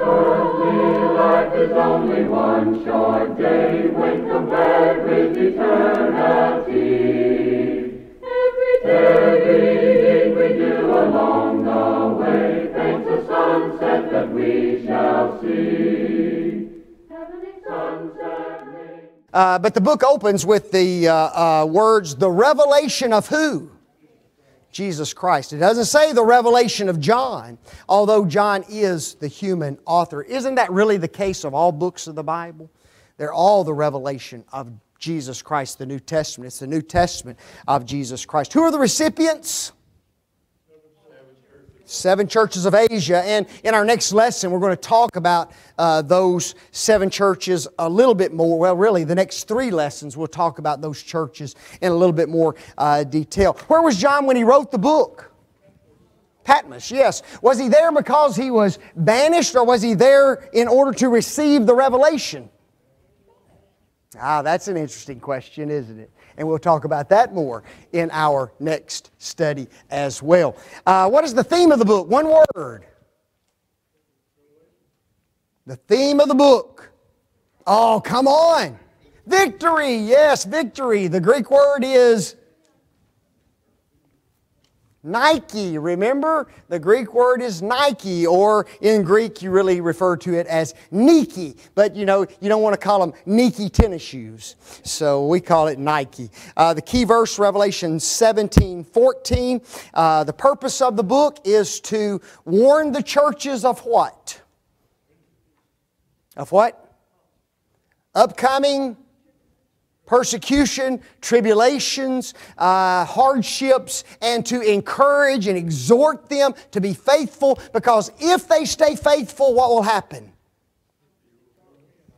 earthly life is only one short day when compared with eternity. Everything we do along the way paints a sunset that we shall see. Heavenly sunset. But the book opens with the words, the revelation of who? Jesus Christ. It doesn't say the revelation of John, although John is the human author. Isn't that really the case of all books of the Bible? They're all the revelation of Jesus Christ, the New Testament. It's the New Testament of Jesus Christ. Who are the recipients? 7 churches of Asia. And in our next lesson, we're going to talk about those 7 churches a little bit more. Well, really, the next 3 lessons, we'll talk about those churches in a little bit more detail. Where was John when he wrote the book? Patmos, yes. Was he there because he was banished, or was he there in order to receive the revelation? That's an interesting question, isn't it? And we'll talk about that more in our next study as well. What is the theme of the book? One word. The theme of the book. Oh, come on. Victory. Yes, victory. The Greek word is Nike. Remember? The Greek word is Nike, or in Greek you really refer to it as Nike. But you know, you don't want to call them Nike tennis shoes. So we call it Nike. The key verse, Revelation 17:14. The purpose of the book is to warn the churches of what? Of what? Upcoming persecution, tribulations, hardships, and to encourage and exhort them to be faithful, because if they stay faithful, what will happen?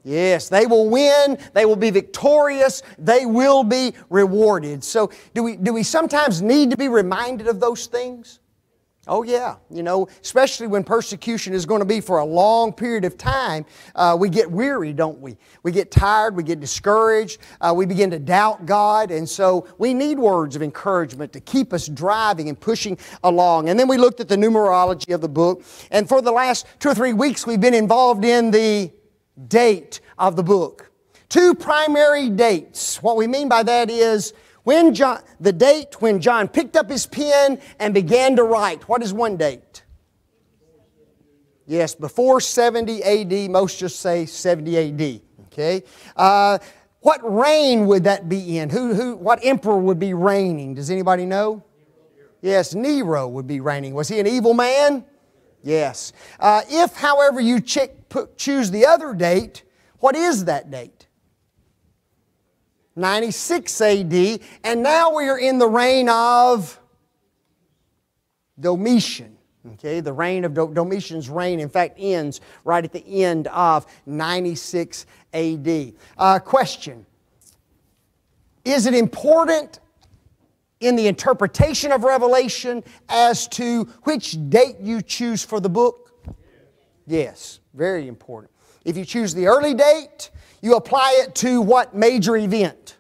Yes, they will win, they will be victorious, they will be rewarded. So do we sometimes need to be reminded of those things? Oh yeah, especially when persecution is going to be for a long period of time, we get weary, don't we? We get tired, we get discouraged, we begin to doubt God, and so we need words of encouragement to keep us driving and pushing along. And then we looked at the numerology of the book, and for the last 2 or 3 weeks we've been involved in the date of the book. 2 primary dates. What we mean by that is the date when John picked up his pen and began to write. What is one date? Yes, before 70 A.D. Most just say 70 A.D. Okay. What reign would that be in? What emperor would be reigning? Does anybody know? Yes, Nero would be reigning. Was he an evil man? Yes. If, however, you choose the other date, what is that date? 96 A.D. And now we are in the reign of Domitian. Okay, the reign of Domitian's reign, in fact, ends right at the end of 96 A.D. Question. Is it important in the interpretation of Revelation as to which date you choose for the book? Yes, very important. If you choose the early date, you apply it to what major event?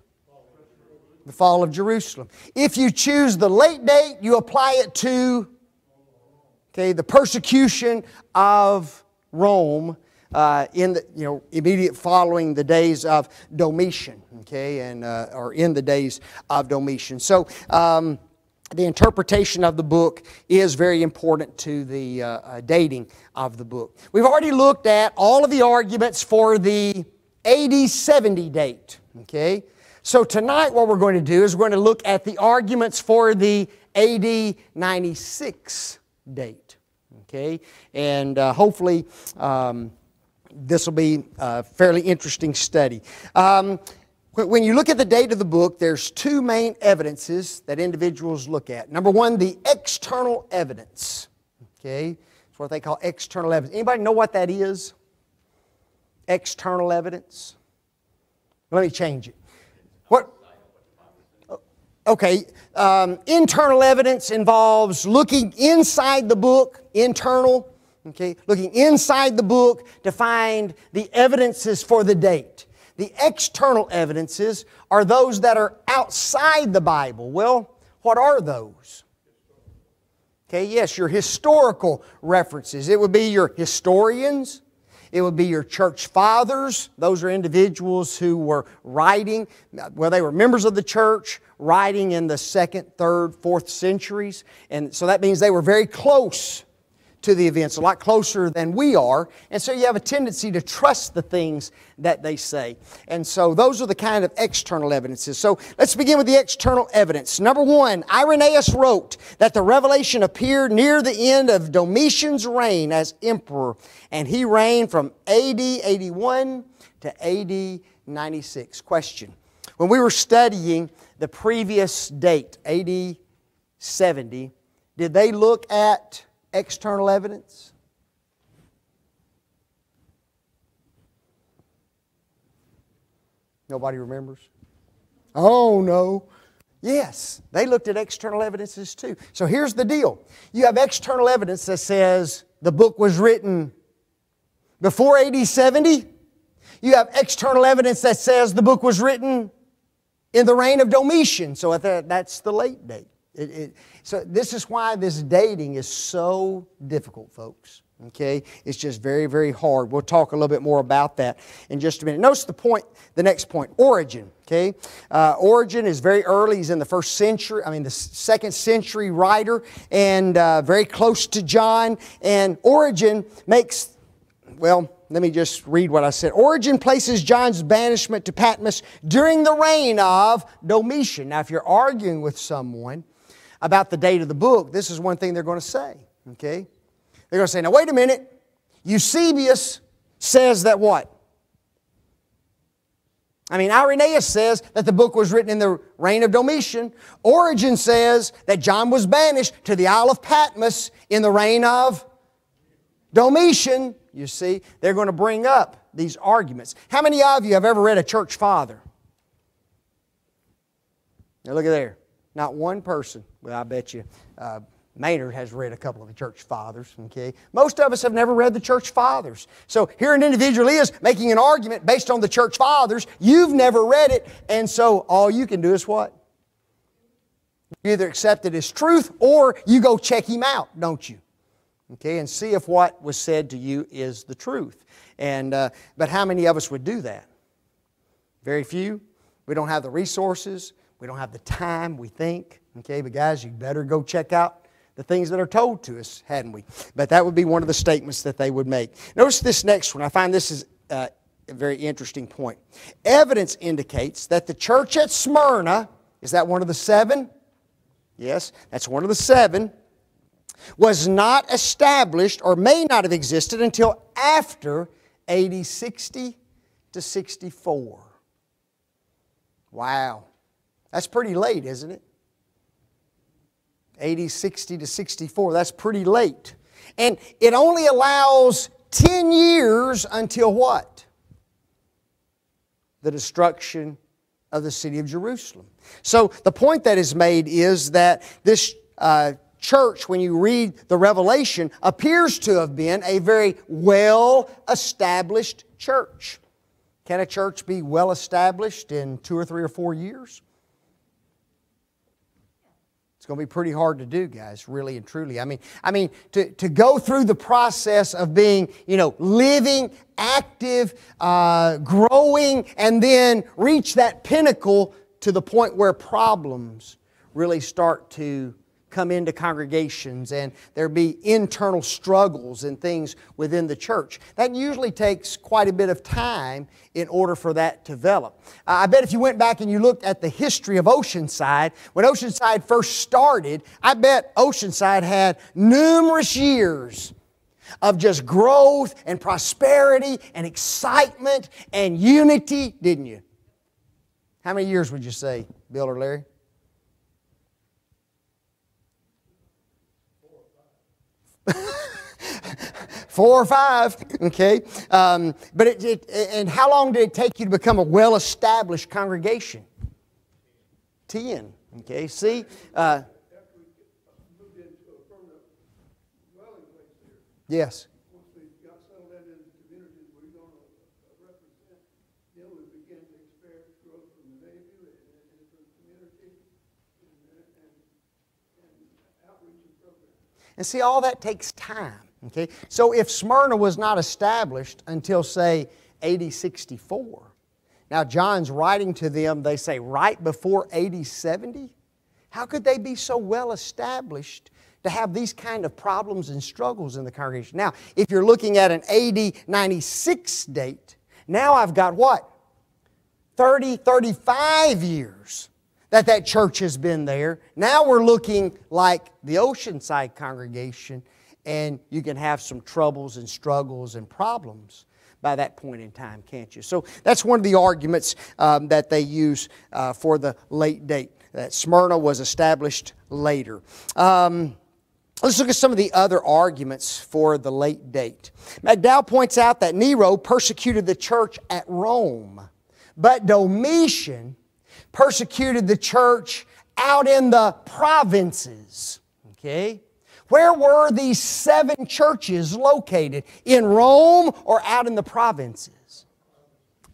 The fall of Jerusalem. If you choose the late date, you apply it to the persecution of Rome in the immediate following the days of Domitian, or in the days of Domitian. So the interpretation of the book is very important to the dating of the book. We've already looked at all of the arguments for the AD 70 date. Okay, so tonight what we're going to do is we're going to look at the arguments for the AD 96 date. Okay, and hopefully this will be a fairly interesting study. When you look at the date of the book, there's 2 main evidences that individuals look at. Number 1, the external evidence. Okay, it's what they call external evidence. Anybody know what that is? External evidence. Let me change it. What? Okay, internal evidence involves looking inside the book, internal, okay, looking inside the book to find the evidences for the date. The external evidences are those that are outside the Bible. Well, what are those? Okay, yes, your historical references. It would be your historians. It would be your church fathers. Those are individuals who were writing, well, they were members of the church, writing in the 2nd, 3rd, 4th centuries. And so that means they were very close to the events, a lot closer than we are. And so you have a tendency to trust the things that they say. And so those are the kind of external evidences. So let's begin with the external evidence. Number one, Irenaeus wrote that the revelation appeared near the end of Domitian's reign as emperor. And he reigned from AD 81 to AD 96. Question. When we were studying the previous date, AD 70, did they look at external evidence? Nobody remembers? Oh, no. Yes, they looked at external evidences too. So here's the deal. You have external evidence that says the book was written before AD 70. You have external evidence that says the book was written in the reign of Domitian. So that's the late date. So this is why this dating is so difficult, folks. Okay? It's just very, very hard. We'll talk a little bit more about that in just a minute. Notice the next point, Origen. Okay? Origen is very early. He's in the 1st century, the 2nd century writer, and very close to John. And Origen makes, well, let me just read what I said. Origen places John's banishment to Patmos during the reign of Domitian. Now, if you're arguing with someone about the date of the book, this is one thing they're going to say. Okay? They're going to say, now wait a minute. Eusebius says that what? Irenaeus says that the book was written in the reign of Domitian. Origen says that John was banished to the Isle of Patmos in the reign of Domitian. You see, they're going to bring up these arguments. How many of you have ever read a church father? Now look at there. Not one person. Well, I bet you Maynard has read a couple of the church fathers. Okay? Most of us have never read the church fathers. So here an individual is making an argument based on the church fathers. You've never read it, and so all you can do is what? You either accept it as truth or you go check him out, don't you? Okay, and see if what was said to you is the truth. And but how many of us would do that? Very few. We don't have the resources. We don't have the time, we think. Okay, but guys, you better go check out the things that are told to us, hadn't we? But that would be one of the statements that they would make. Notice this next one. I find this is a very interesting point. Evidence indicates that the church at Smyrna, is that one of the 7? Yes, that's one of the 7. Was not established or may not have existed until after AD 60 to 64. Wow. That's pretty late, isn't it? AD 60 to 64, that's pretty late. And it only allows 10 years until what? The destruction of the city of Jerusalem. So the point that is made is that this church, when you read the Revelation, appears to have been a very well-established church. Can a church be well-established in 2 or 3 or 4 years? It's going to be pretty hard to do, guys, really and truly. To go through the process of being, living, active, growing, and then reach that pinnacle to the point where problems really start to come into congregations and there be internal struggles and things within the church. That usually takes quite a bit of time in order for that to develop. I bet if you went back and you looked at the history of OceanSide, when OceanSide first started, I bet OceanSide had numerous years of just growth and prosperity and excitement and unity, didn't you? How many years would you say, Bill or Larry? 4 or 5, okay? But and how long did it take you to become a well-established congregation? 10, okay? See? Yes. Once we got settled into the communities we're going to represent, then we began to experience growth from the Navy and from the community and outreach and programs. And see, all that takes time. Okay? So if Smyrna was not established until, say, AD 64, now John's writing to them, they say, right before AD 70? How could they be so well established to have these kind of problems and struggles in the congregation? Now, if you're looking at an AD 96 date, now I've got what? 30, 35 years that church has been there. Now we're looking like the OceanSide congregation, and you can have some troubles and struggles and problems by that point in time, can't you? So that's one of the arguments that they use for the late date, that Smyrna was established later. Let's look at some of the other arguments for the late date. McDowell points out that Nero persecuted the church at Rome, but Domitian persecuted the church out in the provinces. Okay? Where were these 7 churches located? In Rome or out in the provinces?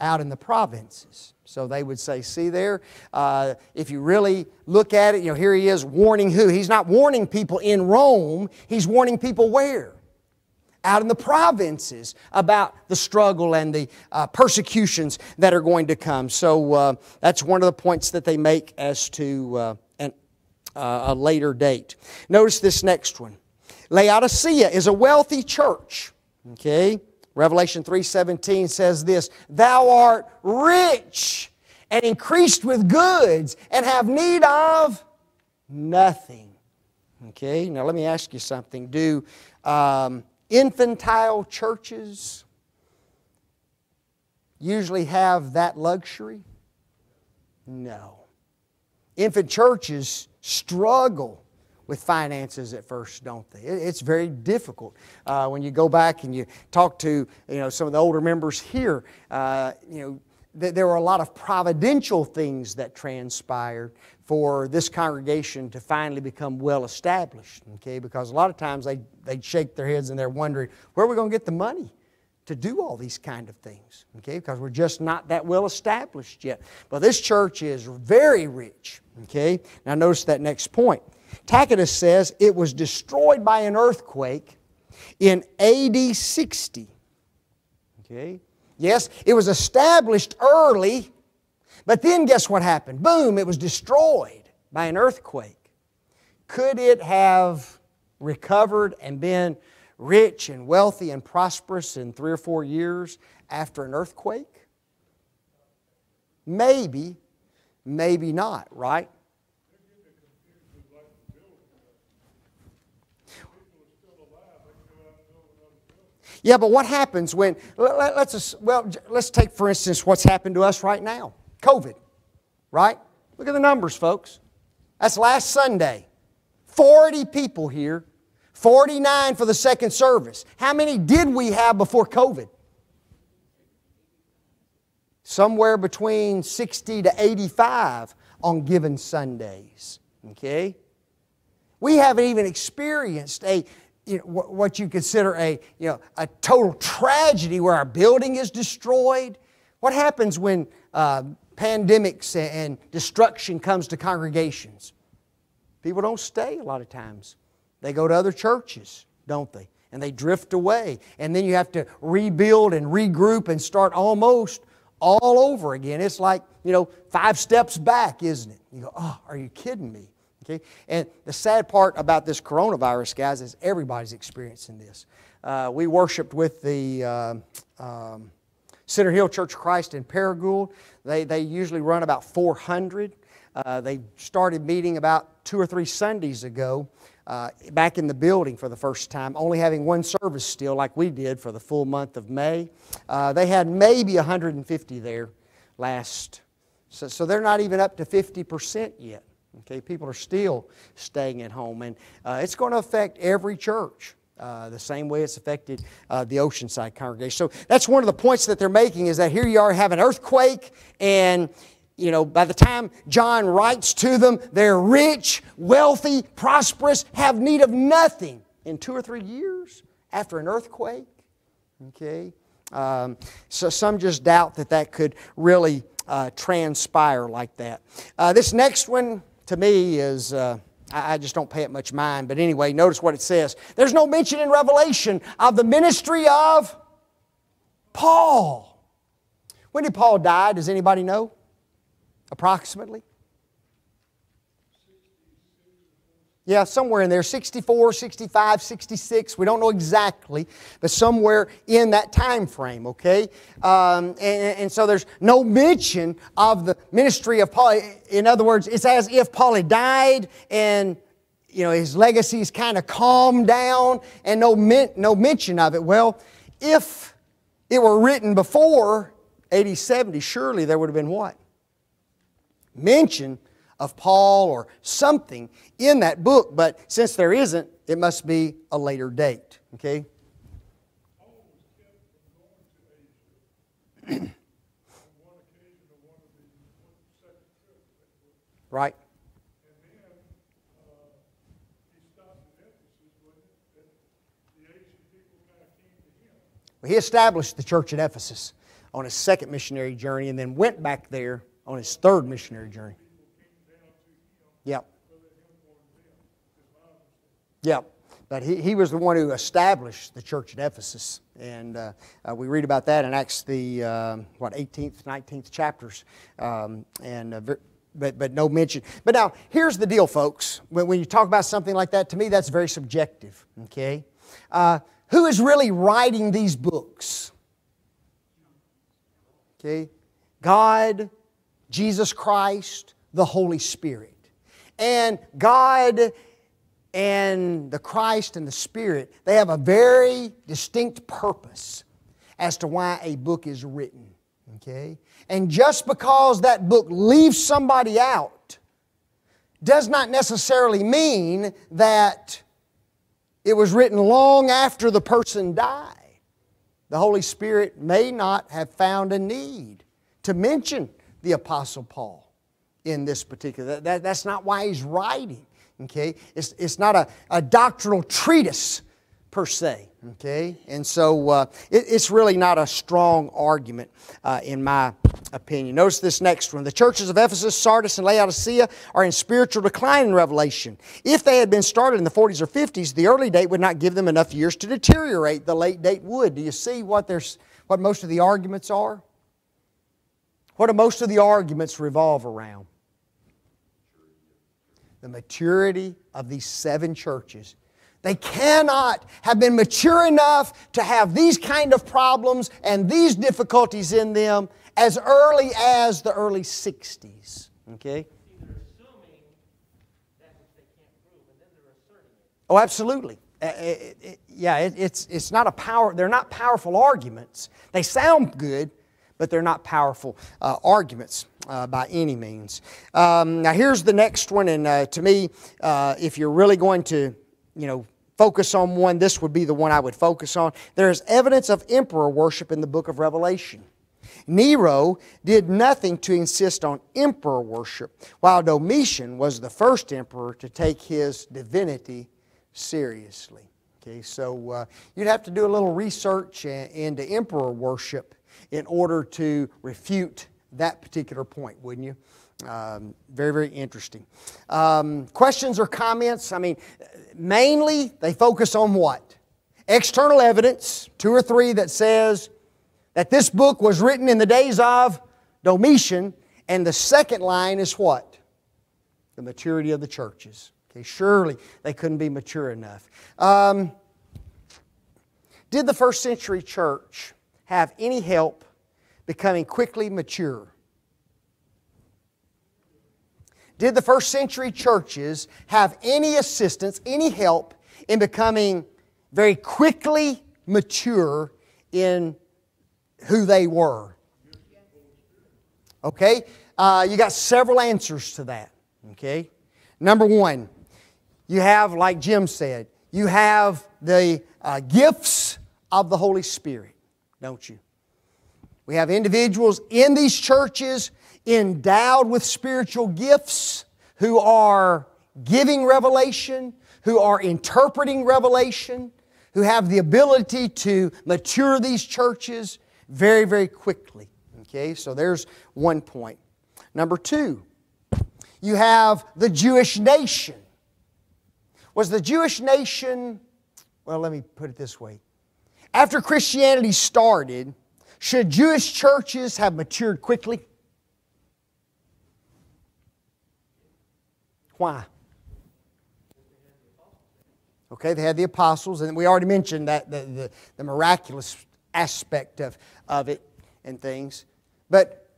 Out in the provinces. So they would say, see there, if you really look at it, here he is warning who? He's not warning people in Rome. He's warning people where? Out in the provinces about the struggle and the persecutions that are going to come. So that's one of the points that they make as to a later date. Notice this next one. Laodicea is a wealthy church. Okay? Revelation 3:17 says this, "Thou art rich and increased with goods and have need of nothing." Okay? Now let me ask you something. Do infantile churches usually have that luxury? No. Infant churches struggle with finances at first, don't they? It's very difficult. When you go back and you talk to some of the older members here, there were a lot of providential things that transpired for this congregation to finally become well established. Okay, because a lot of times they'd shake their heads and they're wondering, where are we going to get the money to do all these kind of things? Okay, because we're just not that well established yet. But this church is very rich. Okay, now notice that next point. Tacitus says it was destroyed by an earthquake in AD 60. Okay? Yes, it was established early, but then guess what happened? Boom, it was destroyed by an earthquake. Could it have recovered and been rich and wealthy and prosperous in 3 or 4 years after an earthquake? Maybe, maybe not, right? Yeah, but what happens when, let's take for instance what's happened to us right now. COVID, right? Look at the numbers, folks. That's last Sunday. 40 people here, 49 for the second service. How many did we have before COVID? Somewhere between 60 to 85 on given Sundays. Okay? We haven't even experienced what you consider a total tragedy where our building is destroyed. What happens when pandemics and destruction comes to congregations? People don't stay a lot of times. They go to other churches, don't they? And they drift away. And then you have to rebuild and regroup and start almost all over again. It's like, 5 steps back, isn't it? You go, oh, are you kidding me? Okay? And the sad part about this coronavirus, guys, is everybody's experiencing this. We worshiped with the Center Hill Church of Christ in Paragould. They usually run about 400. They started meeting about 2 or 3 Sundays ago back in the building for the first time, only having 1 service still like we did for the full month of May. They had maybe 150 there last. So they're not even up to 50% yet. Okay, people are still staying at home, and it's going to affect every church the same way it's affected the OceanSide congregation. So that's one of the points that they're making, is that here you are, have an earthquake, and by the time John writes to them, they're rich, wealthy, prosperous, have need of nothing in 2 or 3 years after an earthquake. Okay, so some just doubt that could really transpire like that. This next one, to me, is I just don't pay it much mind. But anyway, notice what it says. There's no mention in Revelation of the ministry of Paul. When did Paul die? Does anybody know? Approximately? Yeah, somewhere in there, 64, 65, 66. We don't know exactly, but somewhere in that time frame, okay? And so there's no mention of the ministry of Paul. In other words, it's as if Paul had died and, you know, his legacy's kind of calmed down and no mention of it. Well, if it were written before AD 70, surely there would have been what? Mention of Paul or something in that book, but since there isn't, it must be a later date. Okay? Paul was kept from going to Asia on one occasion of one of the second trips. Right. And then he stopped at Ephesus when the Asian people kind of came to him. Well, he established the church at Ephesus on his second missionary journey and then went back there on his third missionary journey. Yep. Yep. But he was the one who established the church at Ephesus. And we read about that in Acts the 18th, 19th chapters. But no mention. But now, here's the deal, folks. When you talk about something like that, to me, that's very subjective. Okay? Who is really writing these books? Okay? God, Jesus Christ, the Holy Spirit. And God and the Christ and the Spirit, they have a very distinct purpose as to why a book is written. Okay? And just because that book leaves somebody out does not necessarily mean that it was written long after the person died. The Holy Spirit may not have found a need to mention the Apostle Paul in this particular. That's not why he's writing. Okay? It's not a doctrinal treatise per se. Okay? And so it's really not a strong argument in my opinion. Notice this next one. The churches of Ephesus, Sardis, and Laodicea are in spiritual decline in Revelation. If they had been started in the 40s or 50s, the early date would not give them enough years to deteriorate. The late date would. Do you see what most of the arguments are? What do most of the arguments revolve around? The maturity of these 7 churches. They cannot have been mature enough to have these kind of problems and these difficulties in them as early as the early 60s. Okay? They're assuming that which they can't prove, and then they're asserting it. Oh, absolutely. It's not a power. They're not powerful arguments. They sound good, but they're not powerful arguments by any means. Now here's the next one, and to me, if you're really going to, focus on one, this would be the one I would focus on. There is evidence of emperor worship in the book of Revelation. Nero did nothing to insist on emperor worship, while Domitian was the first emperor to take his divinity seriously. Okay, so you'd have to do a little research into emperor worship in order to refute that particular point, wouldn't you? Very, very interesting. Questions or comments? Mainly they focus on what? External evidence, 2 or 3 that says that this book was written in the days of Domitian, and the second line is what? The maturity of the churches. Okay, surely they couldn't be mature enough. Did the first century church have any help becoming quickly mature? Did the first century churches have any assistance, any help in becoming very quickly mature in who they were? Okay? You got several answers to that. Okay? Number 1, you have, like Jim said, you have the gifts of the Holy Spirit, don't you? We have individuals in these churches endowed with spiritual gifts who are giving revelation, who are interpreting revelation, who have the ability to mature these churches very, very quickly. Okay, so there's one point. Number 2, you have the Jewish nation Was the Jewish nation, well, let me put it this way. After Christianity started, should Jewish churches have matured quickly? Why? Okay, they had the apostles, and we already mentioned that the miraculous aspect of it and things. But,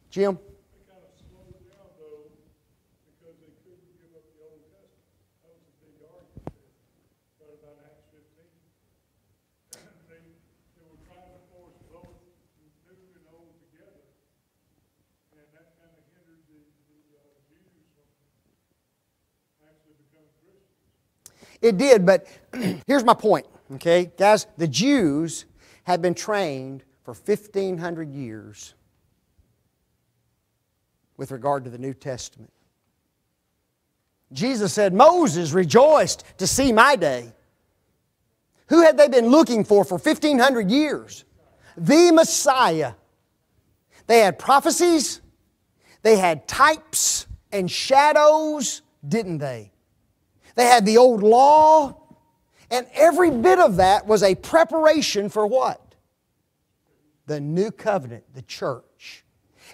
Jim? They kind of slowed down, though, because they couldn't give up the Old Testament. That was a big argument there, right about Acts 15. They were trying to force both new and old together, and that kind of hindered the Jews from actually becoming Christians. It did, but here's my point, okay? Guys, the Jews had been trained for 1,500 years with regard to the New Testament. Jesus said, Moses rejoiced to see my day. Who had they been looking for 1,500 years? The Messiah. They had prophecies, they had types and shadows, didn't they? They had the old law, and every bit of that was a preparation for what? The new covenant, the church.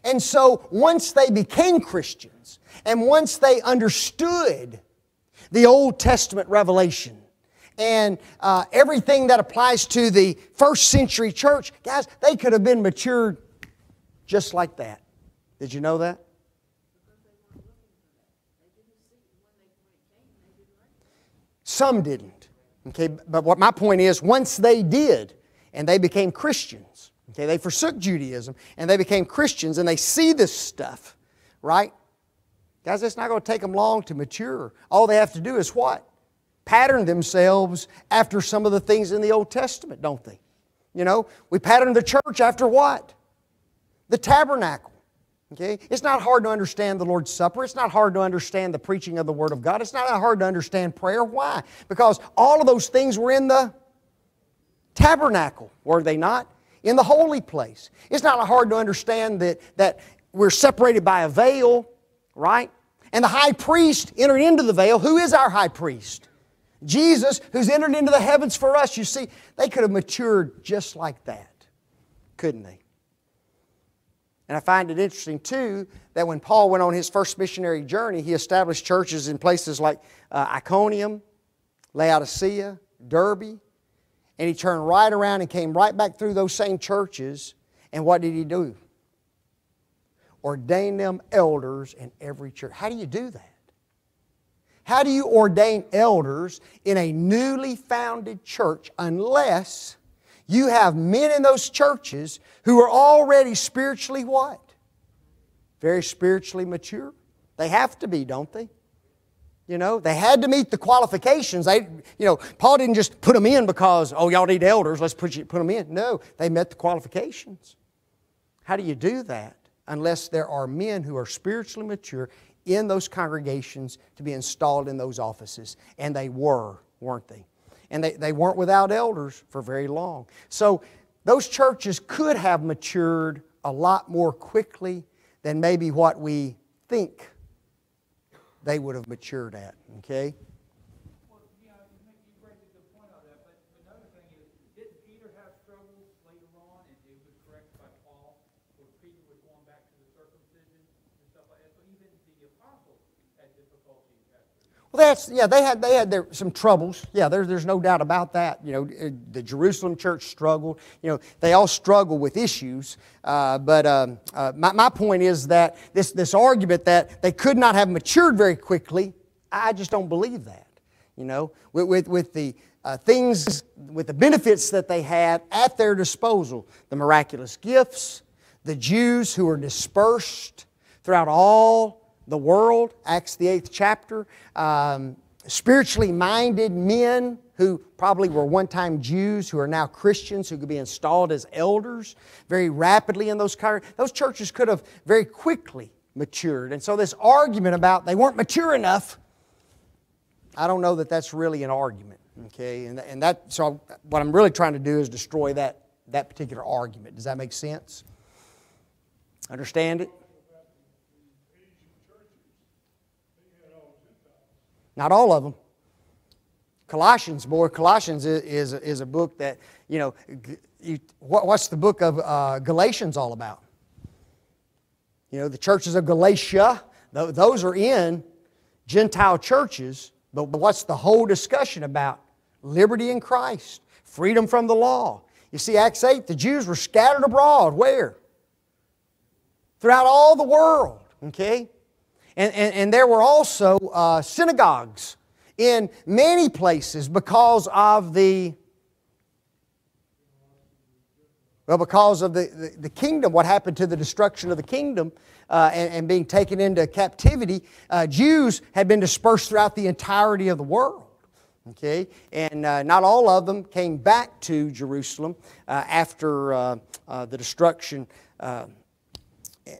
And so once they became Christians, and once they understood the Old Testament revelation, and everything that applies to the first century church, guys, they could have been matured just like that. Did you know that? Some didn't. Okay, but what my point is, once they did, and they became Christians, okay, they forsook Judaism, and they became Christians, and they see this stuff, right? Guys, it's not going to take them long to mature. All they have to do is what? Pattern themselves after some of the things in the Old Testament, don't they? You know, we pattern the church after what? The tabernacle. Okay? It's not hard to understand the Lord's Supper. It's not hard to understand the preaching of the Word of God. It's not hard to understand prayer. Why? Because all of those things were in the tabernacle, were they not? In the holy place. It's not hard to understand that we're separated by a veil, right? And the high priest entered into the veil. Who is our high priest? Jesus, who's entered into the heavens for us. You see, they could have matured just like that, couldn't they? And I find it interesting, too, that when Paul went on his first missionary journey, he established churches in places like Iconium, Laodicea, Derbe, and he turned right around and came right back through those same churches, and what did he do? Ordain them elders in every church. How do you do that? How do you ordain elders in a newly founded church unless you have men in those churches who are already spiritually what? Very spiritually mature. They have to be, don't they? You know, they had to meet the qualifications. Paul didn't just put them in because, oh, y'all need elders, let's put them in. No, they met the qualifications. How do you do that unless there are men who are spiritually mature in those congregations to be installed in those offices? And they were, weren't they? And they weren't without elders for very long. So those churches could have matured a lot more quickly than maybe what we think they would have matured at. Okay? Well, you raise a good point on that, but another thing is, didn't Peter have struggles later on, and it was corrected by Paul, where Peter was going back to the circumcision and stuff like that? So even the apostles had difficulties after. Well, they had some troubles. Yeah, there's no doubt about that. You know, the Jerusalem church struggled. You know, they all struggle with issues. But my point is that this argument that they could not have matured very quickly, I just don't believe that. You know, with the things, with the benefits that they had at their disposal, the miraculous gifts, the Jews who were dispersed throughout all the world, Acts the 8th chapter, spiritually minded men who probably were one-time Jews who are now Christians who could be installed as elders very rapidly in those churches could have very quickly matured. And so this argument about they weren't mature enough, I don't know that that's really an argument. Okay, so what I'm really trying to do is destroy that particular argument. Does that make sense? Understand it? Asian churches, they had all Gentiles. Not all of them. Colossians, boy, Colossians is a book that, you know, what's the book of Galatians all about? You know, the churches of Galatia, those are in Gentile churches, but what's the whole discussion about? Liberty in Christ, freedom from the law. You see, Acts 8, the Jews were scattered abroad. Where? Throughout all the world, okay? And there were also synagogues in many places because of the kingdom, what happened to the destruction of the kingdom and being taken into captivity. Jews had been dispersed throughout the entirety of the world. Okay, and not all of them came back to Jerusalem after the destruction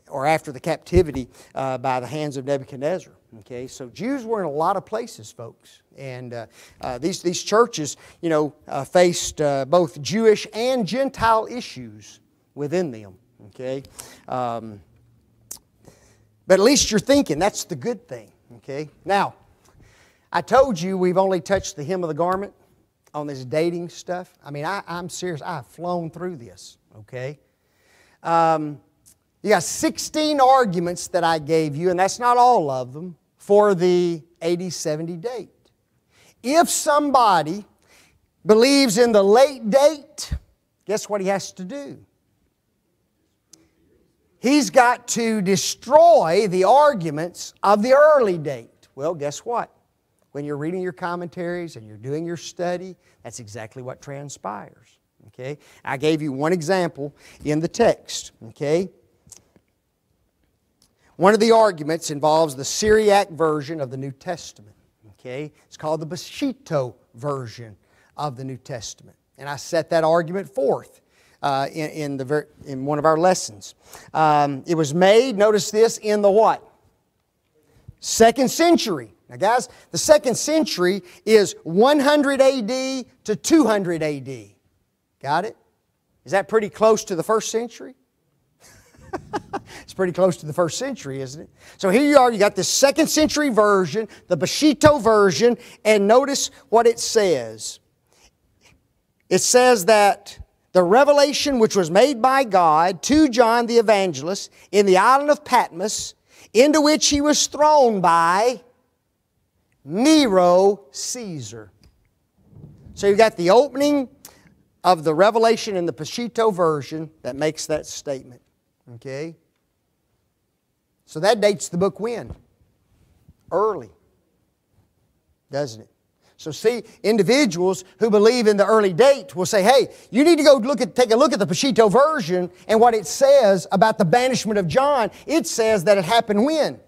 or after the captivity by the hands of Nebuchadnezzar. Okay, so Jews were in a lot of places, folks, and these churches, you know, faced both Jewish and Gentile issues within them. Okay, but at least you're thinking that's the good thing. Okay, now I told you we've only touched the hem of the garment on this dating stuff. I mean, I'm serious. I've flown through this. Okay. You got 16 arguments that I gave you, and that's not all of them, for the AD-70 date. If somebody believes in the late date, guess what he has to do? He's got to destroy the arguments of the early date. Well, guess what? When you're reading your commentaries and you're doing your study, that's exactly what transpires. Okay? I gave you one example in the text. Okay? One of the arguments involves the Syriac version of the New Testament. Okay? It's called the Peshitta version of the New Testament. And I set that argument forth in one of our lessons. It was made, notice this, in the what? 2nd century. Now guys, the 2nd century is 100 AD to 200 AD. Got it? Is that pretty close to the 1st century? It's pretty close to the 1st century, isn't it? So here you are, you got this 2nd century version, the Peshitta version, and notice what it says. It says that the revelation which was made by God to John the Evangelist in the island of Patmos, into which he was thrown by Nero Caesar. So you've got the opening of the revelation in the Peshitta version that makes that statement. Okay? So that dates the book when? Early. Doesn't it? So see, individuals who believe in the early date will say, hey, you need to go take a look at the Peshitta version and what it says about the banishment of John. It says that it happened when?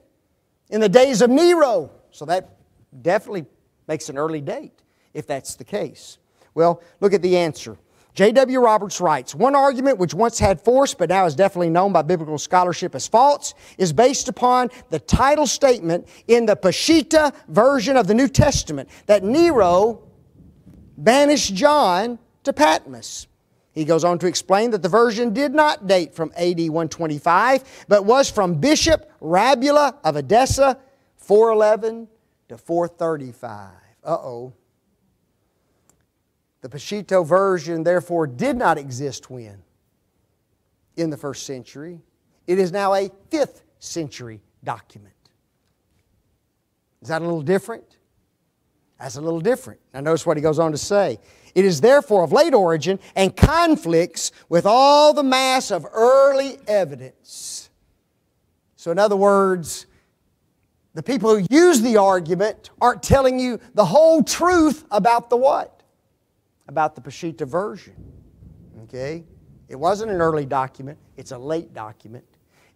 In the days of Nero. So that definitely makes an early date, if that's the case. Well, look at the answer. J.W. Roberts writes, one argument which once had force but now is definitely known by biblical scholarship as false is based upon the title statement in the Peshitta version of the New Testament that Nero banished John to Patmos. He goes on to explain that the version did not date from AD 125 but was from Bishop Rabula of Edessa 411 to 435. Uh-oh. The Peshitta version, therefore, did not exist when? In the 1st century. It is now a 5th century document. Is that a little different? That's a little different. Now notice what he goes on to say. It is therefore of late origin and conflicts with all the mass of early evidence. So in other words, the people who use the argument aren't telling you the whole truth about the what? About the Peshitta version. Okay? It wasn't an early document, it's a late document.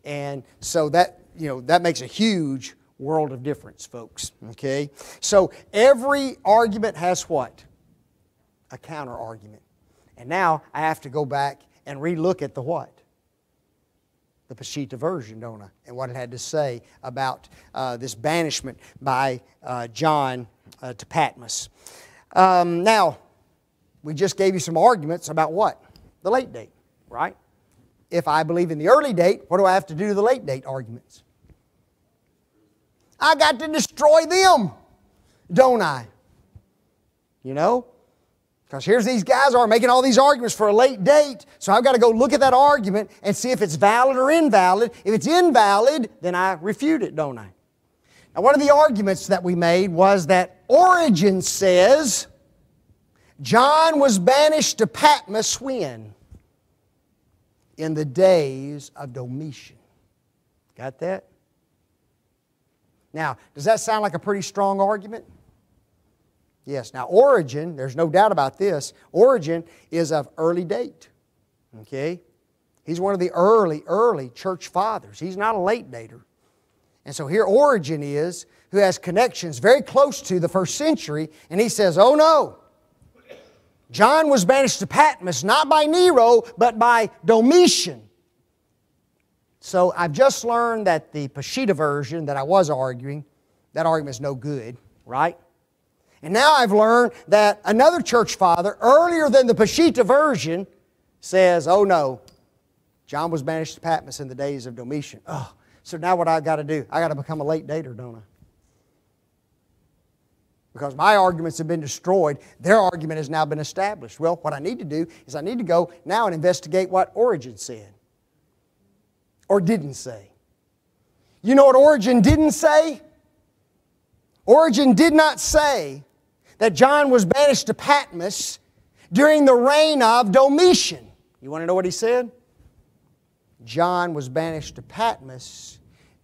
And so that, that makes a huge world of difference, folks. Okay? So every argument has what? A counter argument. And now I have to go back and relook at the what? The Peshitta version, don't I? And what it had to say about this banishment by John to Patmos. Now, we just gave you some arguments about what? The late date, right? If I believe in the early date, what do I have to do to the late date arguments? I got to destroy them, don't I? You know? Because here's these guys are making all these arguments for a late date, so I've got to go look at that argument and see if it's valid or invalid. If it's invalid, then I refute it, don't I? Now, one of the arguments that we made was that Origen says John was banished to Patmos when? In the days of Domitian. Got that? Now, does that sound like a pretty strong argument? Yes. Now, Origen, there's no doubt about this, Origen is of early date. Okay? He's one of the early church fathers. He's not a late dater. And so here Origen is, who has connections very close to the first century, and he says, oh no, John was banished to Patmos not by Nero, but by Domitian. So I've just learned that the Peshitta version that I was arguing, that argument is no good, right? And now I've learned that another church father, earlier than the Peshitta version, says, oh no, John was banished to Patmos in the days of Domitian. Oh, so now what I've got to do? I've got to become a late dater, don't I? Because my arguments have been destroyed. Their argument has now been established. Well, what I need to do is I need to go now and investigate what Origen said. Or didn't say. You know what Origen didn't say? Origen did not say that John was banished to Patmos during the reign of Domitian. You want to know what he said? John was banished to Patmos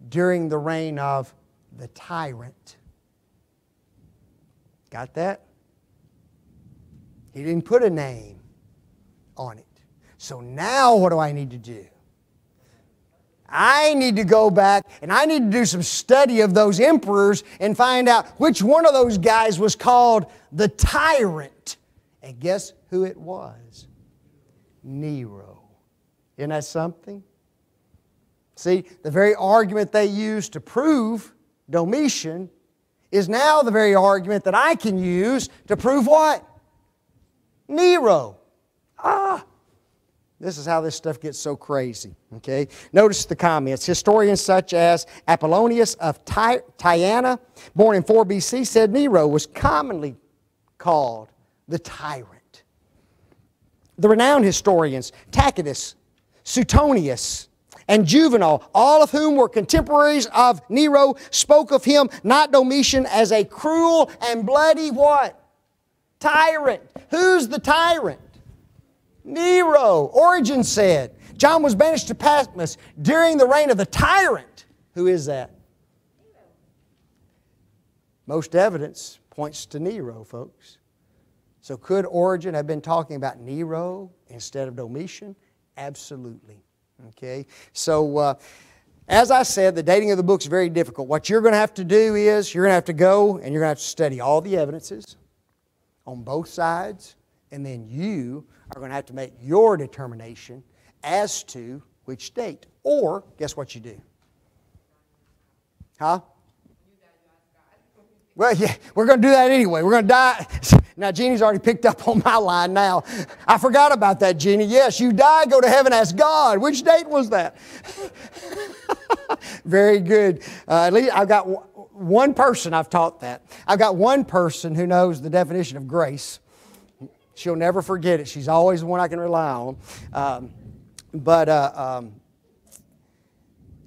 during the reign of the tyrant. Got that? He didn't put a name on it. So now what do I need to do? I need to go back and I need to do some study of those emperors and find out which one of those guys was called the tyrant. And guess who it was? Nero. Isn't that something? See, the very argument they used to prove Domitian is now the very argument that I can use to prove what? Nero. This is how this stuff gets so crazy. Okay? Notice the comments. Historians such as Apollonius of Tyana, born in 4 BC, said Nero was commonly called the tyrant. The renowned historians Tacitus, Suetonius, and Juvenal, all of whom were contemporaries of Nero, spoke of him, not Domitian, as a cruel and bloody what? Tyrant. Who's the tyrant? Nero. Origen said John was banished to Patmos during the reign of the tyrant. Who is that? Nero. Most evidence points to Nero, folks. So could Origen have been talking about Nero instead of Domitian? Absolutely. Okay. So as I said, the dating of the book is very difficult. What you're going to have to do is you're going to have to go and you're going to have to study all the evidences on both sides, and then you are going to have to make your determination as to which date. Or, guess what you do? Huh? Well, yeah, we're going to do that anyway. We're going to die. Now, Jeannie's already picked up on my line now. I forgot about that, Jeannie. Yes, you die, go to heaven, ask God. Which date was that? Very good. At least I've got one person I've taught that. I've got one person who knows the definition of grace. She'll never forget it. She's always the one I can rely on.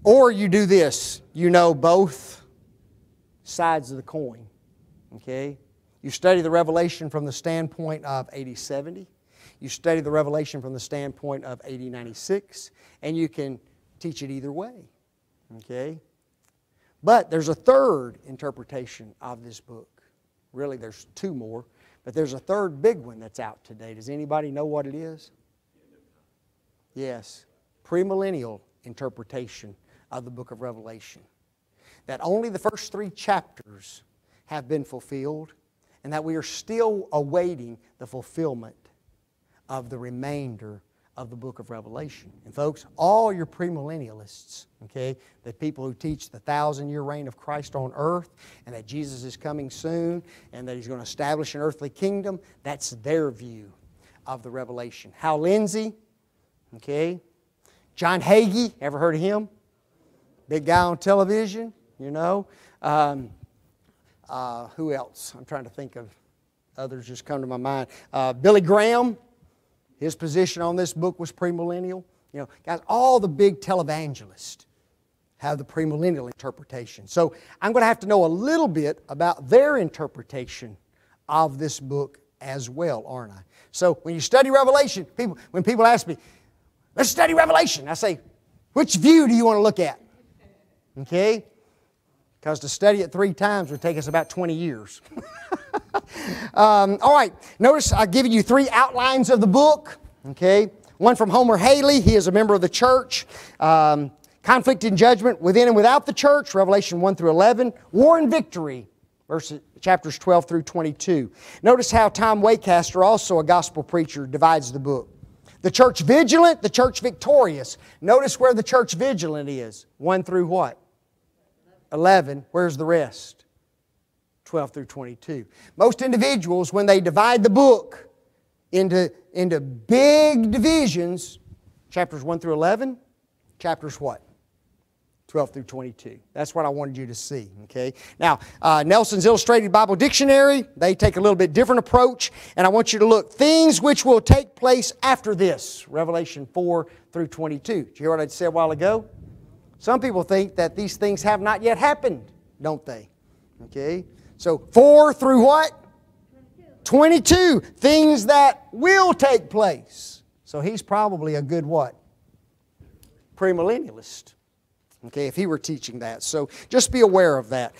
Or you do this. You know both sides of the coin. Okay? You study the Revelation from the standpoint of AD 70. You study the Revelation from the standpoint of AD 96. And you can teach it either way. Okay? But there's a third interpretation of this book. Really, there's two more. But there's a third big one that's out today. Does anybody know what it is? Yes. Premillennial interpretation of the book of Revelation. That only the first 3 chapters have been fulfilled, and that we are still awaiting the fulfillment of the remainder of the book of Revelation. And folks, all your premillennialists, okay, the people who teach the 1,000-year reign of Christ on earth, and that Jesus is coming soon, and that He's going to establish an earthly kingdom, that's their view of the Revelation. Hal Lindsey, okay, John Hagee, ever heard of him? Big guy on television, you know. Who else? I'm trying to think of Others just come to my mind. Billy Graham, his position on this book was premillennial. You know, guys, all the big televangelists have the premillennial interpretation. So I'm going to have to know a little bit about their interpretation of this book as well, aren't I? So when you study Revelation, when people ask me, let's study Revelation, I say, which view do you want to look at? Okay? Because to study it 3 times would take us about 20 years. All right, notice I've given you 3 outlines of the book. Okay? One from Homer Haley, he is a member of the church. Conflict and judgment within and without the church, Revelation 1 through 11. War and victory, chapters 12 through 22. Notice how Tom Waycaster, also a gospel preacher, divides the book. The church vigilant, the church victorious. Notice where the church vigilant is. 1 through what? 11. Where's the rest? 12 through 22. Most individuals, when they divide the book into big divisions, chapters 1 through 11, chapters what? 12 through 22. That's what I wanted you to see. Okay. Now, Nelson's Illustrated Bible Dictionary, they take a little bit different approach, and I want you to look, things which will take place after this, Revelation 4 through 22. Did you hear what I said a while ago? Some people think that these things have not yet happened, don't they? Okay. So 4 through what? 22. Things that will take place. So he's probably a good what? Premillennialist. Okay, if he were teaching that. So just be aware of that.